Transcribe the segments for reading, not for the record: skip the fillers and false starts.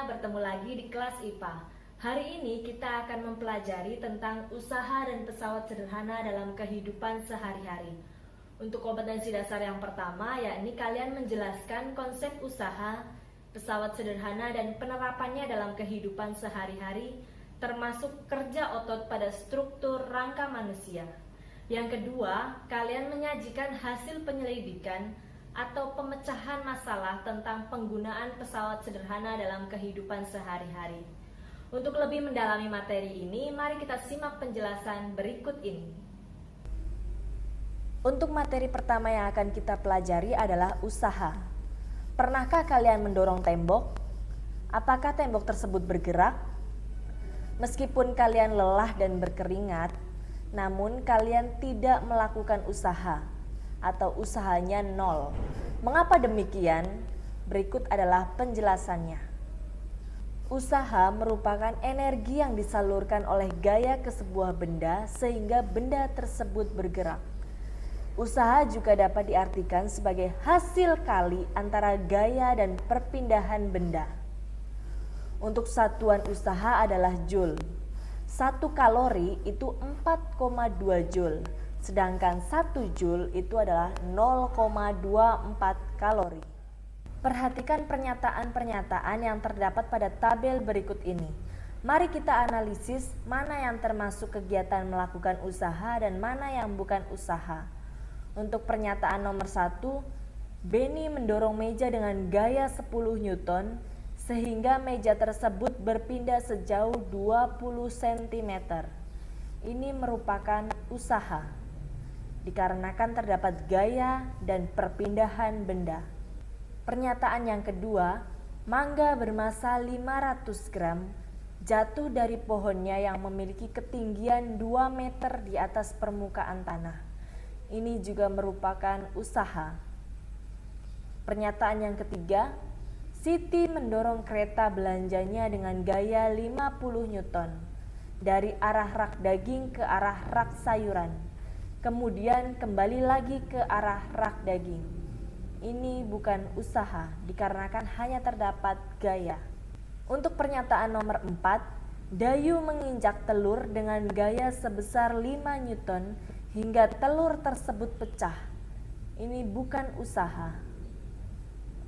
bertemu lagi di kelas IPA. Hari ini kita akan mempelajari tentang usaha dan pesawat sederhana dalam kehidupan sehari-hari. Untuk kompetensi dasar yang pertama, yakni kalian menjelaskan konsep usaha, pesawat sederhana dan penerapannya dalam kehidupan sehari-hari, termasuk kerja otot pada struktur rangka manusia. Yang kedua, kalian menyajikan hasil penyelidikan atau pemecahan masalah tentang penggunaan pesawat sederhana dalam kehidupan sehari-hari. Untuk lebih mendalami materi ini, mari kita simak penjelasan berikut ini. Untuk materi pertama yang akan kita pelajari adalah usaha. Pernahkah kalian mendorong tembok? Apakah tembok tersebut bergerak? Meskipun kalian lelah dan berkeringat, namun kalian tidak melakukan usaha atau usahanya nol. Mengapa demikian? Berikut adalah penjelasannya. Usaha merupakan energi yang disalurkan oleh gaya ke sebuah benda sehingga benda tersebut bergerak. Usaha juga dapat diartikan sebagai hasil kali antara gaya dan perpindahan benda. Untuk satuan usaha adalah joule. 1 kalori itu 4,2 joule, sedangkan 1 joule itu adalah 0,24 kalori. Perhatikan pernyataan-pernyataan yang terdapat pada tabel berikut ini. Mari kita analisis mana yang termasuk kegiatan melakukan usaha dan mana yang bukan usaha. Untuk pernyataan nomor 1, Benny mendorong meja dengan gaya 10 Newton sehingga meja tersebut berpindah sejauh 20 cm. Ini merupakan usaha, dikarenakan terdapat gaya dan perpindahan benda. Pernyataan yang kedua, mangga bermassa 500 gram jatuh dari pohonnya yang memiliki ketinggian 2 meter di atas permukaan tanah. Ini juga merupakan usaha. Pernyataan yang ketiga, Siti mendorong kereta belanjanya dengan gaya 50 Newton dari arah rak daging ke arah rak sayuran, kemudian kembali lagi ke arah rak daging. Ini bukan usaha dikarenakan hanya terdapat gaya. Untuk pernyataan nomor 4, Dayu menginjak telur dengan gaya sebesar 5 Newton hingga telur tersebut pecah. Ini bukan usaha.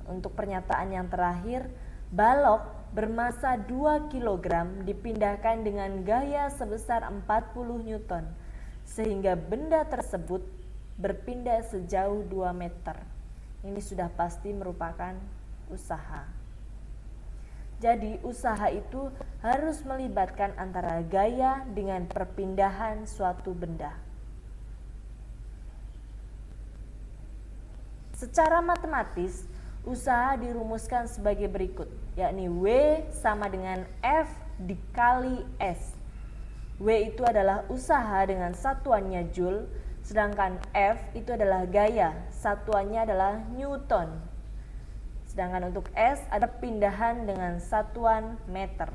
Untuk pernyataan yang terakhir, balok bermassa 2 kg dipindahkan dengan gaya sebesar 40 Newton sehingga benda tersebut berpindah sejauh 2 meter. Ini sudah pasti merupakan usaha. Jadi usaha itu harus melibatkan antara gaya dengan perpindahan suatu benda. Secara matematis, usaha dirumuskan sebagai berikut, yakni W sama dengan F dikali S. W itu adalah usaha dengan satuannya joule, sedangkan F itu adalah gaya, satuannya adalah Newton. Sedangkan untuk S ada pindahan dengan satuan meter.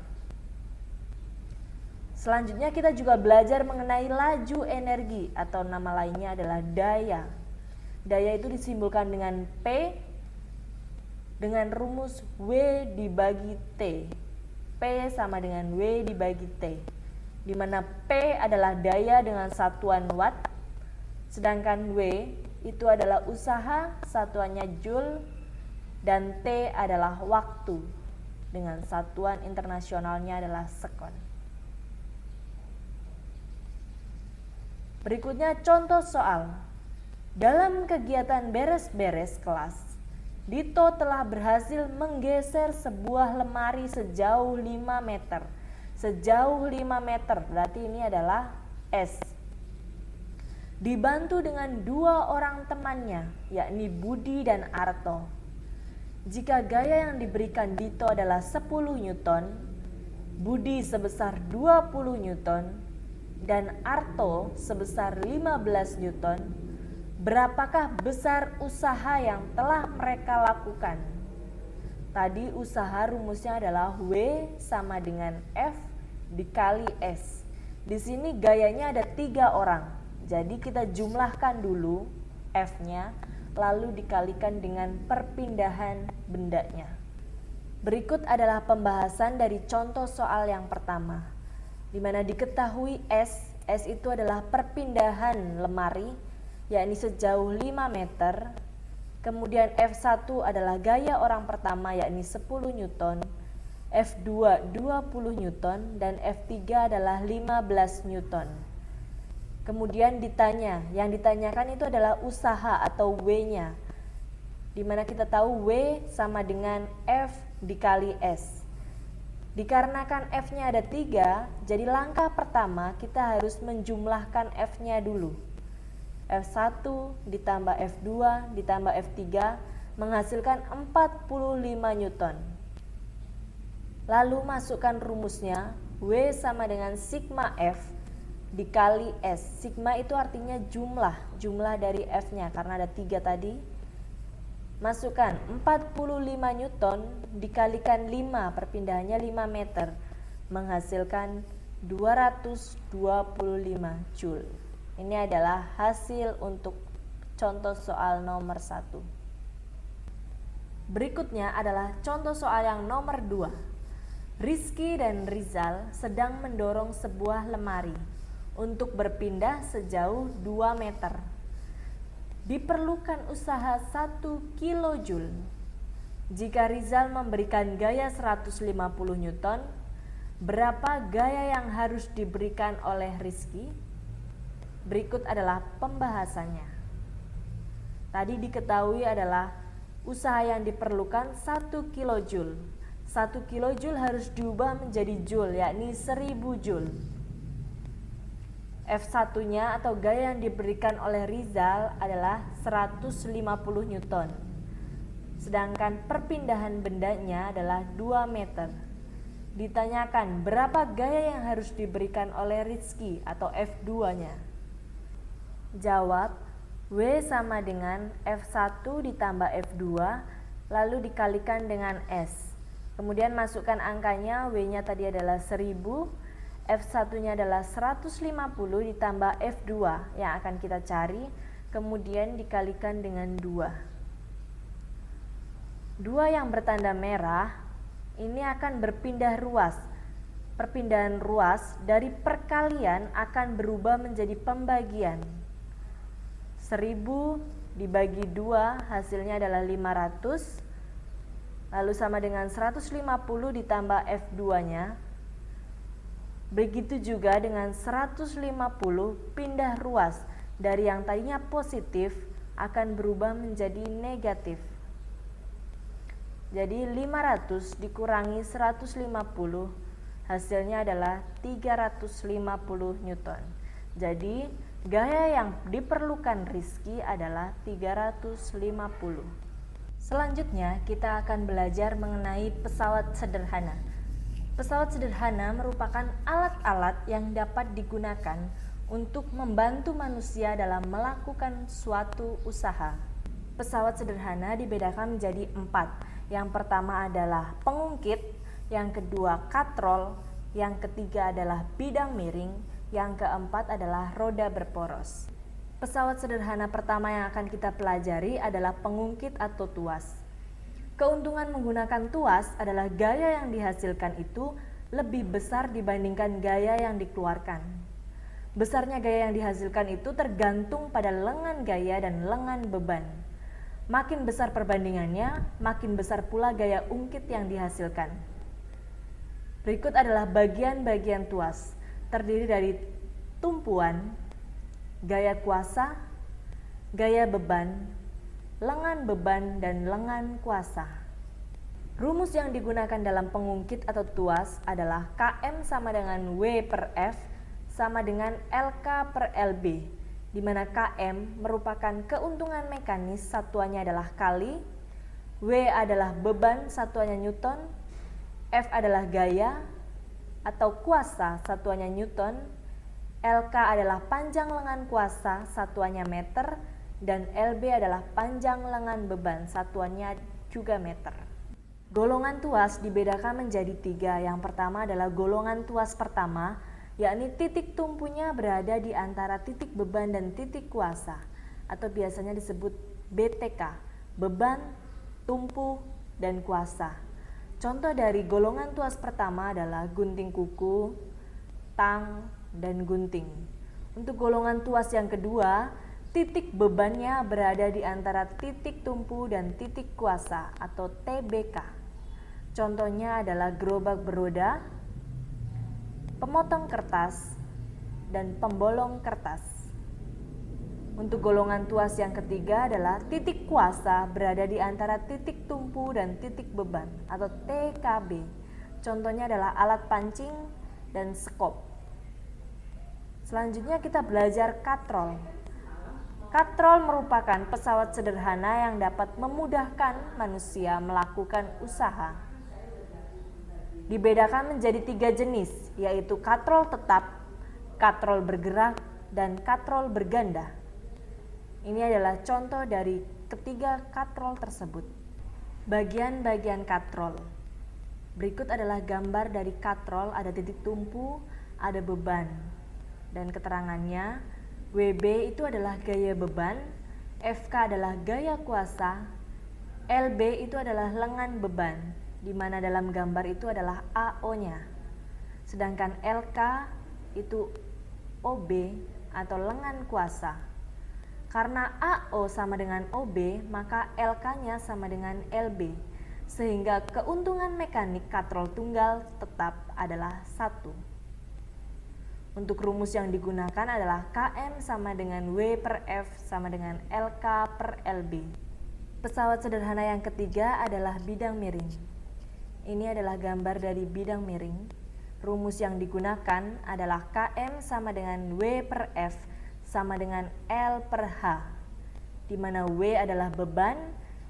Selanjutnya kita juga belajar mengenai laju energi atau nama lainnya adalah daya. Daya itu disimbolkan dengan P dengan rumus W dibagi T. P sama dengan W dibagi T, di mana P adalah daya dengan satuan watt, sedangkan W itu adalah usaha, satuannya joule, dan T adalah waktu, dengan satuan internasionalnya adalah sekon. Berikutnya contoh soal. Dalam kegiatan beres-beres kelas, Dito telah berhasil menggeser sebuah lemari sejauh 5 meter. Sejauh 5 meter, berarti ini adalah S. Dibantu dengan 2 orang temannya, yakni Budi dan Arto. Jika gaya yang diberikan Dito adalah 10 Newton, Budi sebesar 20 Newton, dan Arto sebesar 15 Newton, berapakah besar usaha yang telah mereka lakukan? Tadi usaha rumusnya adalah W sama dengan F dikali S. Di sini gayanya ada 3 orang. Jadi kita jumlahkan dulu F-nya, lalu dikalikan dengan perpindahan bendanya. Berikut adalah pembahasan dari contoh soal yang pertama, di mana diketahui S itu adalah perpindahan lemari, yakni sejauh 5 meter. Kemudian F1 adalah gaya orang pertama, yakni 10 Newton, F2 20 Newton, dan F3 adalah 15 Newton. Kemudian yang ditanyakan itu adalah usaha atau W-nya, di mana kita tahu W sama dengan F dikali S. Dikarenakan F-nya ada 3, jadi langkah pertama kita harus menjumlahkan F-nya dulu. F1 ditambah F2 ditambah F3 menghasilkan 45 Newton. Lalu masukkan rumusnya, W sama dengan sigma F dikali S. Sigma itu artinya jumlah dari F-nya karena ada 3 tadi. Masukkan 45 Newton dikalikan 5, perpindahannya 5 meter, menghasilkan 225 Joule. Ini adalah hasil untuk contoh soal nomor 1. Berikutnya adalah contoh soal yang nomor 2. Rizky dan Rizal sedang mendorong sebuah lemari untuk berpindah sejauh 2 meter. Diperlukan usaha 1 kilojoule. Jika Rizal memberikan gaya 150 Newton, berapa gaya yang harus diberikan oleh Rizky? Berikut adalah pembahasannya. Tadi diketahui adalah usaha yang diperlukan 1 kilojoule. 1 kilojoule harus diubah menjadi joule, yakni 1000 joule. F1-nya atau gaya yang diberikan oleh Rizal adalah 150 Newton. Sedangkan perpindahan bendanya adalah 2 meter. Ditanyakan berapa gaya yang harus diberikan oleh Rizky atau F2-nya. Jawab, W sama dengan F1 ditambah F2 lalu dikalikan dengan S. Kemudian masukkan angkanya, W-nya tadi adalah 1000, F1-nya adalah 150 ditambah F2 yang akan kita cari, kemudian dikalikan dengan 2. 2 yang bertanda merah ini akan berpindah ruas. Perpindahan ruas dari perkalian akan berubah menjadi pembagian. 1000 dibagi 2 hasilnya adalah 500, lalu sama dengan 150 ditambah F2-nya. Begitu juga dengan 150 pindah ruas dari yang tadinya positif akan berubah menjadi negatif. Jadi 500 dikurangi 150 hasilnya adalah 350 Newton. Jadi gaya yang diperlukan Rizky adalah 350. Selanjutnya kita akan belajar mengenai pesawat sederhana. Pesawat sederhana merupakan alat-alat yang dapat digunakan untuk membantu manusia dalam melakukan suatu usaha. Pesawat sederhana dibedakan menjadi 4. Yang pertama adalah pengungkit, yang kedua katrol, yang ketiga adalah bidang miring, yang keempat adalah roda berporos. Pesawat sederhana pertama yang akan kita pelajari adalah pengungkit atau tuas. Keuntungan menggunakan tuas adalah gaya yang dihasilkan itu lebih besar dibandingkan gaya yang dikeluarkan. Besarnya gaya yang dihasilkan itu tergantung pada lengan gaya dan lengan beban. Makin besar perbandingannya, makin besar pula gaya ungkit yang dihasilkan. Berikut adalah bagian-bagian tuas, terdiri dari tumpuan, gaya kuasa, gaya beban, lengan beban, dan lengan kuasa. Rumus yang digunakan dalam pengungkit atau tuas adalah Km sama dengan W per F sama dengan LK per LB, di mana Km merupakan keuntungan mekanis, satuannya adalah kali, W adalah beban, satuannya Newton, F adalah gaya atau kuasa, satuannya Newton, LK adalah panjang lengan kuasa, satuannya meter, dan LB adalah panjang lengan beban, satuannya juga meter. Golongan tuas dibedakan menjadi 3. Yang pertama adalah golongan tuas pertama, yakni titik tumpunya berada di antara titik beban dan titik kuasa, atau biasanya disebut BTK, beban, tumpu, dan kuasa. Contoh dari golongan tuas pertama adalah gunting kuku, tang, dan gunting. Untuk golongan tuas yang kedua, titik bebannya berada di antara titik tumpu dan titik kuasa atau TBK. Contohnya adalah gerobak beroda, pemotong kertas, dan pembolong kertas. Untuk golongan tuas yang ketiga adalah titik kuasa berada di antara titik tumpu dan titik beban atau TKB. Contohnya adalah alat pancing dan skop. Selanjutnya kita belajar katrol. Katrol merupakan pesawat sederhana yang dapat memudahkan manusia melakukan usaha. Dibedakan menjadi 3 jenis, yaitu katrol tetap, katrol bergerak, dan katrol berganda. Ini adalah contoh dari ketiga katrol tersebut. Bagian-bagian katrol. Berikut adalah gambar dari katrol, ada titik tumpu, ada beban. Dan keterangannya, WB itu adalah gaya beban, FK adalah gaya kuasa, LB itu adalah lengan beban, di mana dalam gambar itu adalah AO-nya. Sedangkan LK itu OB atau lengan kuasa. Karena AO sama dengan OB, maka LK-nya sama dengan LB, sehingga keuntungan mekanik katrol tunggal tetap adalah 1. Untuk rumus yang digunakan adalah KM sama dengan W per F sama dengan LK per LB. Pesawat sederhana yang ketiga adalah bidang miring. Ini adalah gambar dari bidang miring. Rumus yang digunakan adalah KM sama dengan W per F sama dengan L per H, di mana W adalah beban,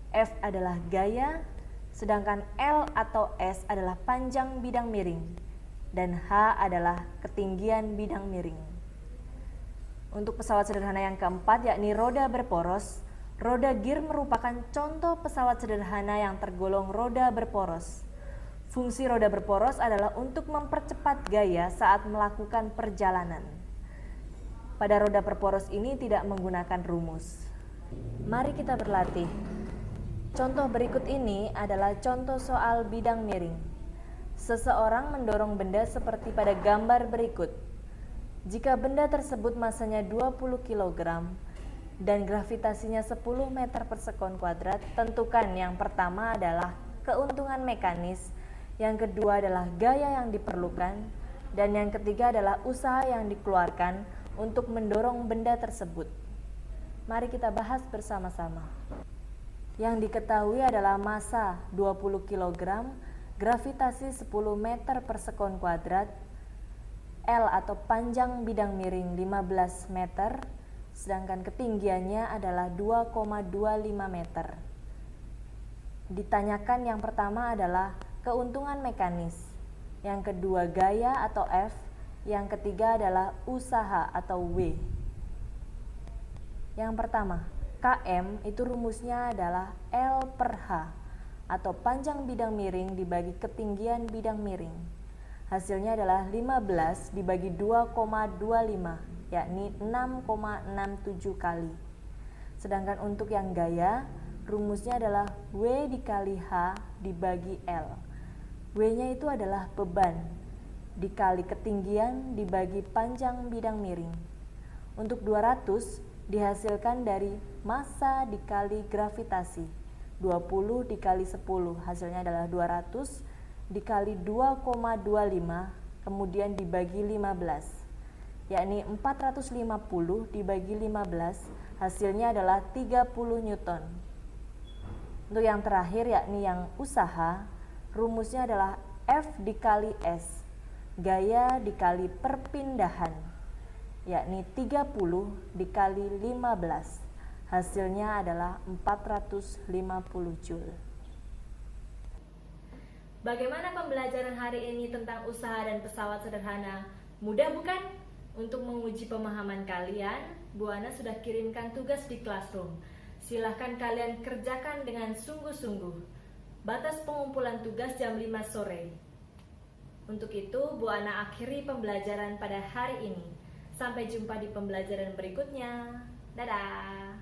F adalah gaya, sedangkan L atau S adalah panjang bidang miring, dan H adalah ketinggian bidang miring. Untuk pesawat sederhana yang keempat yakni roda berporos, roda gear merupakan contoh pesawat sederhana yang tergolong roda berporos. Fungsi roda berporos adalah untuk mempercepat gaya saat melakukan perjalanan. Pada roda berporos ini tidak menggunakan rumus. Mari kita berlatih. Contoh berikut ini adalah contoh soal bidang miring. Seseorang mendorong benda seperti pada gambar berikut. Jika benda tersebut masanya 20 kg dan gravitasinya 10 meter per sekon kuadrat, tentukan yang pertama adalah keuntungan mekanis, yang kedua adalah gaya yang diperlukan, dan yang ketiga adalah usaha yang dikeluarkan untuk mendorong benda tersebut. Mari kita bahas bersama-sama. Yang diketahui adalah massa 20 kg, gravitasi 10 meter per sekon kuadrat, L atau panjang bidang miring 15 meter, sedangkan ketinggiannya adalah 2,25 meter. Ditanyakan yang pertama adalah keuntungan mekanis, yang kedua gaya atau F, yang ketiga adalah usaha atau W. Yang pertama, KM itu rumusnya adalah L per H atau panjang bidang miring dibagi ketinggian bidang miring. Hasilnya adalah 15 dibagi 2,25, yakni 6,67 kali. Sedangkan untuk yang gaya, rumusnya adalah W dikali H dibagi L. W-nya itu adalah beban dikali ketinggian dibagi panjang bidang miring. Untuk 200 dihasilkan dari massa dikali gravitasi. 20 dikali 10 hasilnya adalah 200 dikali 2,25 kemudian dibagi 15, yakni 450 dibagi 15 hasilnya adalah 30 Newton. Untuk yang terakhir yakni yang usaha, rumusnya adalah F dikali S, gaya dikali perpindahan, yakni 30 dikali 15, hasilnya adalah 450 Joule. Bagaimana pembelajaran hari ini tentang usaha dan pesawat sederhana? Mudah bukan? Untuk menguji pemahaman kalian, Bu Ana sudah kirimkan tugas di Classroom. Silahkan kalian kerjakan dengan sungguh-sungguh. Batas pengumpulan tugas jam 5 sore. Untuk itu, Bu Ana akhiri pembelajaran pada hari ini. Sampai jumpa di pembelajaran berikutnya. Dadah!